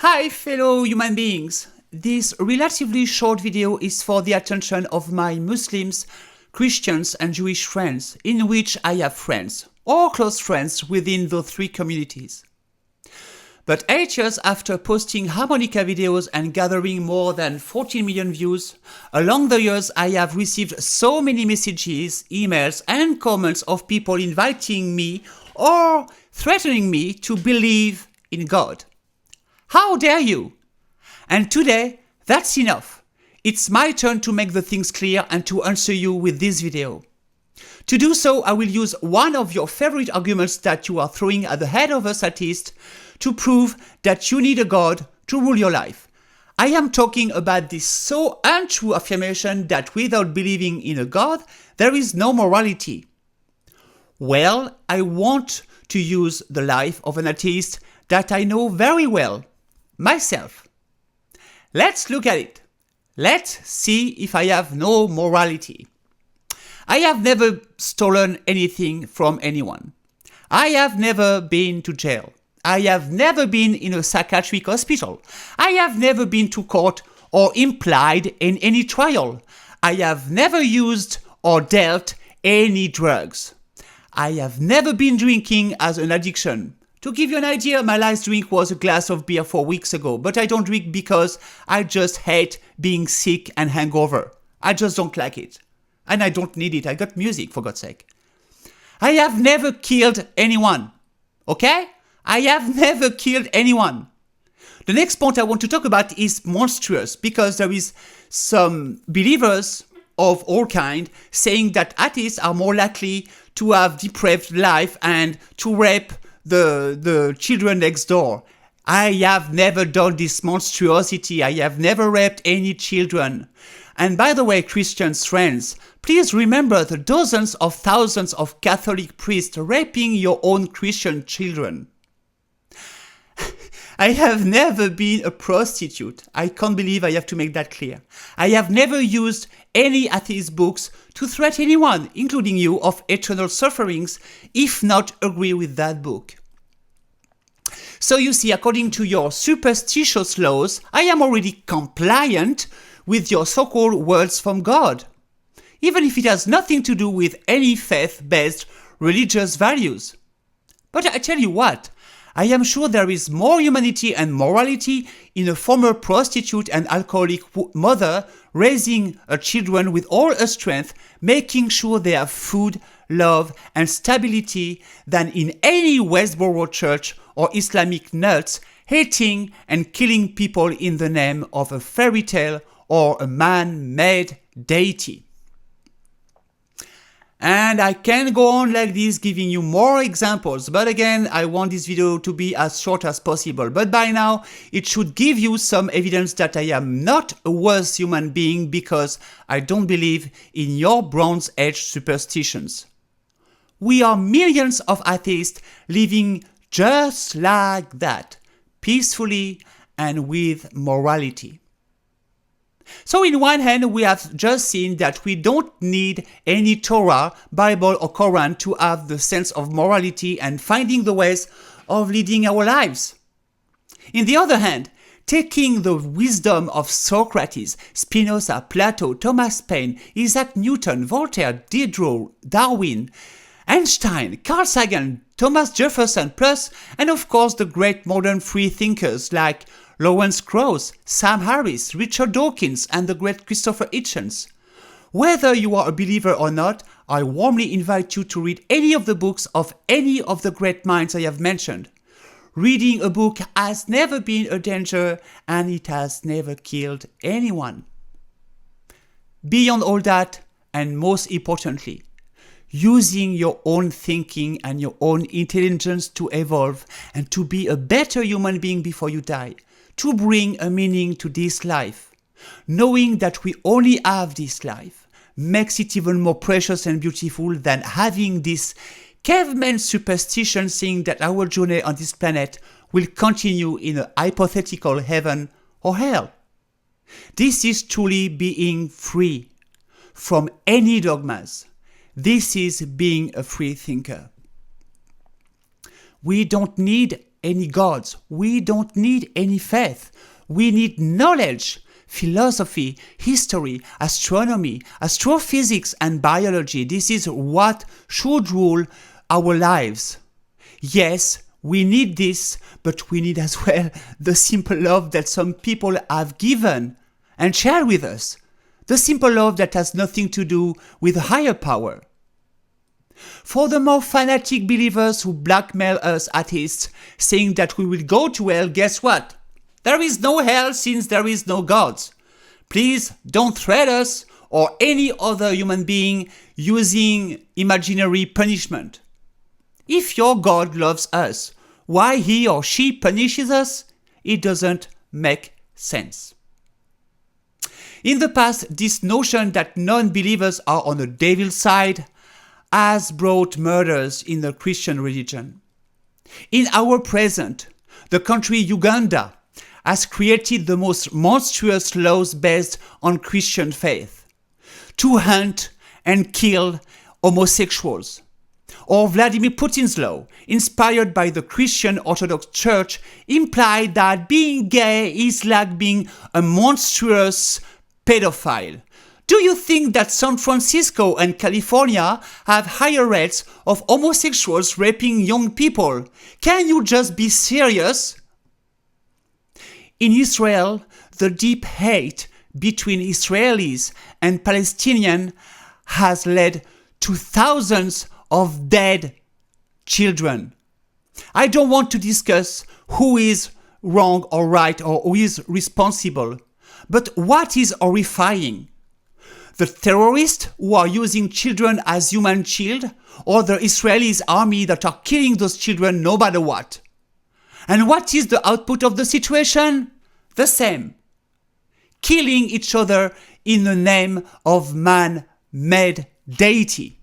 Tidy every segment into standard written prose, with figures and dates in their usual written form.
Hi fellow human beings! This relatively short video is for the attention of my Muslims, Christians and Jewish friends, in which I have friends, or close friends within those three communities. But 8 years after posting harmonica videos and gathering more than 14 million views, along the years I have received so many messages, emails and comments of people inviting me or threatening me to believe in God. How dare you? And today, that's enough. It's my turn to make the things clear and to answer you with this video. To do so, I will use one of your favorite arguments that you are throwing at the head of us atheists to prove that you need a God to rule your life. I am talking about this so untrue affirmation that without believing in a God, there is no morality. Well, I want to use the life of an atheist that I know very well, myself. Let's look at it. Let's see if I have no morality. I have never stolen anything from anyone. I have never been to jail. I have never been in a psychiatric hospital. I have never been to court or implied in any trial. I have never used or dealt any drugs. I have never been drinking as an addiction. To give you an idea, my last drink was a glass of beer 4 weeks ago, but I don't drink because I just hate being sick and hangover. I just don't like it. And I don't need it. I got music, for God's sake. I have never killed anyone. Okay? I have never killed anyone. The next point I want to talk about is monstrous, because there is some believers of all kind saying that atheists are more likely to have depraved life and to rape the children next door. I have never done this monstrosity. I have never raped any children. And by the way, Christians friends, please remember the dozens of thousands of Catholic priests raping your own Christian children. I have never been a prostitute. I can't believe I have to make that clear. I have never used any atheist books to threaten anyone, including you, of eternal sufferings, if not agree with that book. So you see, according to your superstitious laws, I am already compliant with your so-called words from God, even if it has nothing to do with any faith-based religious values. But I tell you what, I am sure there is more humanity and morality in a former prostitute and alcoholic mother raising her children with all her strength, making sure they have food, love, and stability than in any Westboro church or Islamic nuts hating and killing people in the name of a fairy tale or a man-made deity. And I can go on like this, giving you more examples, but again, I want this video to be as short as possible. But by now, it should give you some evidence that I am not a worse human being because I don't believe in your Bronze Age superstitions. We are millions of atheists living just like that, peacefully and with morality. So in one hand, we have just seen that we don't need any Torah, Bible or Quran to have the sense of morality and finding the ways of leading our lives. In the other hand, taking the wisdom of Socrates, Spinoza, Plato, Thomas Paine, Isaac Newton, Voltaire, Diderot, Darwin, Einstein, Carl Sagan, Thomas Jefferson, plus, and of course the great modern free thinkers like Lawrence Krauss, Sam Harris, Richard Dawkins, and the great Christopher Hitchens. Whether you are a believer or not, I warmly invite you to read any of the books of any of the great minds I have mentioned. Reading a book has never been a danger and it has never killed anyone. Beyond all that, and most importantly, using your own thinking and your own intelligence to evolve and to be a better human being before you die, to bring a meaning to this life. Knowing that we only have this life makes it even more precious and beautiful than having this caveman superstition saying that our journey on this planet will continue in a hypothetical heaven or hell. This is truly being free from any dogmas. This is being a free thinker. We don't need any gods. We don't need any faith. We need knowledge, philosophy, history, astronomy, astrophysics, and biology. This is what should rule our lives. Yes, we need this, but we need as well the simple love that some people have given and shared with us. The simple love that has nothing to do with a higher power. For the more fanatic believers who blackmail us atheists, saying that we will go to hell, guess what? There is no hell since there is no gods. Please don't threat us or any other human being using imaginary punishment. If your God loves us, why he or she punishes us? It doesn't make sense. In the past, this notion that non-believers are on the devil's side has brought murders in the Christian religion. In our present, the country Uganda has created the most monstrous laws based on Christian faith to hunt and kill homosexuals. Or Vladimir Putin's law, inspired by the Christian Orthodox Church, implied that being gay is like being a monstrous pedophile. Do you think that San Francisco and California have higher rates of homosexuals raping young people? Can you just be serious? In Israel, the deep hate between Israelis and Palestinians has led to thousands of dead children. I don't want to discuss who is wrong or right or who is responsible, but what is horrifying? The terrorists who are using children as human shield, or the Israeli army that are killing those children no matter what? And what is the output of the situation? The same. Killing each other in the name of man-made deity.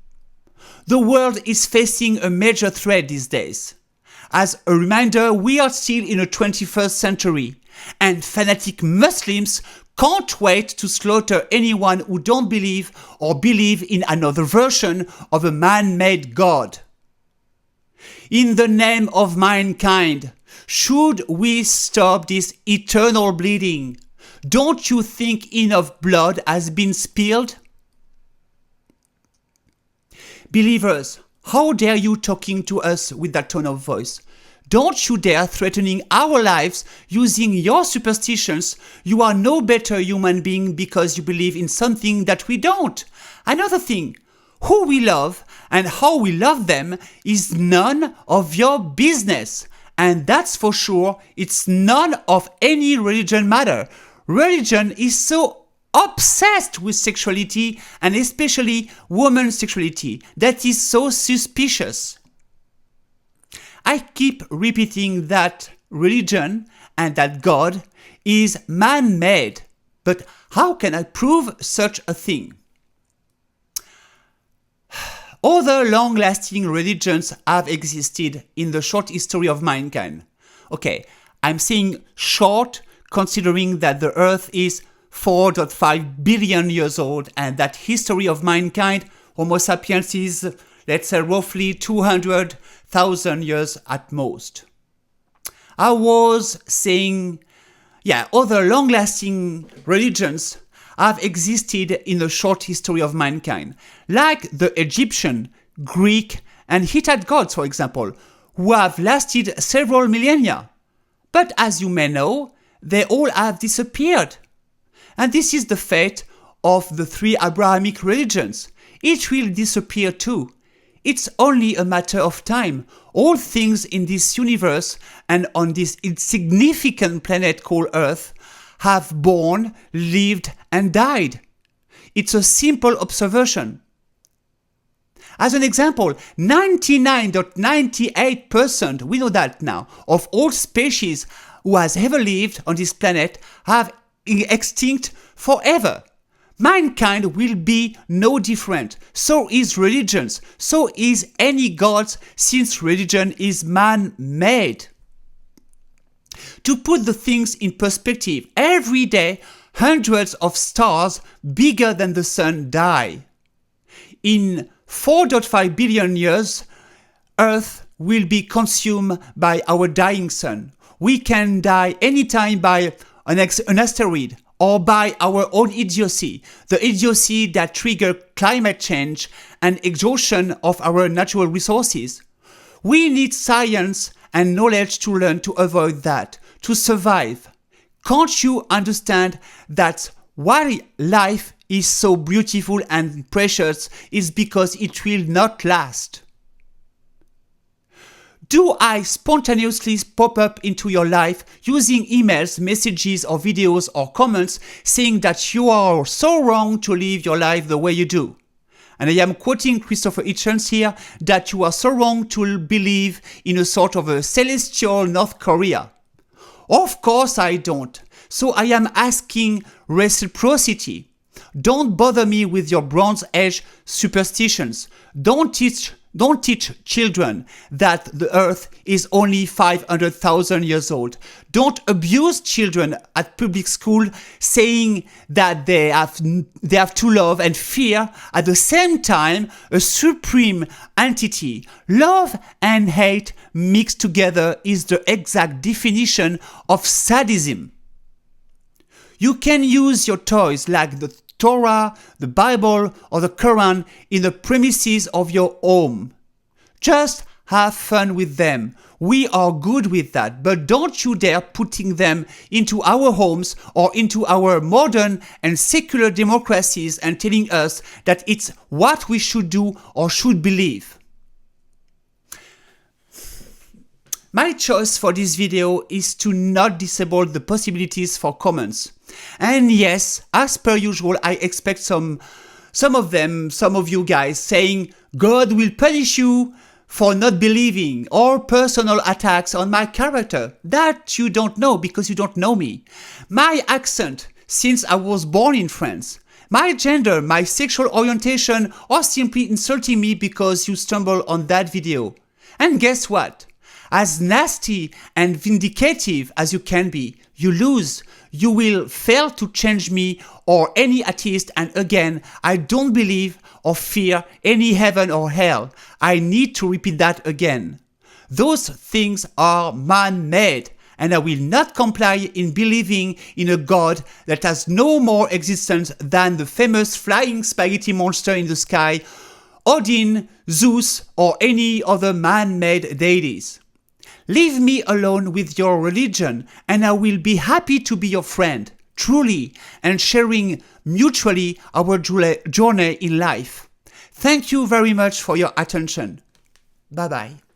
The world is facing a major threat these days. As a reminder, we are still in the 21st century, and fanatic Muslims can't wait to slaughter anyone who don't believe or believe in another version of a man-made God. In the name of mankind, should we stop this eternal bleeding? Don't you think enough blood has been spilled? Believers, how dare you talking to us with that tone of voice? Don't you dare threatening our lives using your superstitions. You are no better human being because you believe in something that we don't. Another thing, who we love and how we love them is none of your business. And that's for sure, it's none of any religion matter. Religion is so obsessed with sexuality, and especially women's sexuality, that is so suspicious. I keep repeating that religion and that God is man-made, but how can I prove such a thing? Other long-lasting religions have existed in the short history of mankind. Okay, I'm saying short, considering that the Earth is 4.5 billion years old, and that history of mankind, Homo sapiens, is, let's say, roughly 200,000 years at most. I was saying, other long-lasting religions have existed in the short history of mankind, like the Egyptian, Greek, and Hittite gods, for example, who have lasted several millennia. But as you may know, they all have disappeared. And this is the fate of the three Abrahamic religions. It will disappear too. It's only a matter of time. All things in this universe and on this insignificant planet called Earth have born, lived, and died. It's a simple observation. As an example, 99.98%, we know that now, of all species who has ever lived on this planet have extinct forever. Mankind will be no different. So is religions. So is any gods, since religion is man-made. To put the things in perspective, every day hundreds of stars bigger than the sun die. In 4.5 billion years, Earth will be consumed by our dying sun. We can die anytime by an asteroid or by our own idiocy, the idiocy that triggers climate change and exhaustion of our natural resources. We need science and knowledge to learn to avoid that, to survive. Can't you understand that why life is so beautiful and precious is because it will not last? Do I spontaneously pop up into your life using emails, messages or videos or comments saying that you are so wrong to live your life the way you do? And I am quoting Christopher Hitchens here, that you are so wrong to believe in a sort of a celestial North Korea. Of course I don't. So I am asking reciprocity. Don't bother me with your Bronze Age superstitions. Don't teach children that the earth is only 500,000 years old. Don't abuse children at public school saying that they have to love and fear at the same time a supreme entity. Love and hate mixed together is the exact definition of sadism. You can use your toys like the Torah, the Bible, or the Quran in the premises of your home. Just have fun with them. We are good with that, but don't you dare putting them into our homes or into our modern and secular democracies and telling us that it's what we should do or should believe. My choice for this video is to not disable the possibilities for comments. And yes, as per usual, I expect some of you guys saying, God will punish you for not believing, or personal attacks on my character. That you don't know because you don't know me. My accent, since I was born in France. My gender, my sexual orientation, or simply insulting me because you stumbled on that video. And guess what? As nasty and vindicative as you can be, you lose. You will fail to change me or any atheist, and again, I don't believe or fear any heaven or hell. I need to repeat that again. Those things are man-made, and I will not comply in believing in a God that has no more existence than the famous flying spaghetti monster in the sky, Odin, Zeus, or any other man-made deities. Leave me alone with your religion, and I will be happy to be your friend, truly, and sharing mutually our journey in life. Thank you very much for your attention. Bye-bye.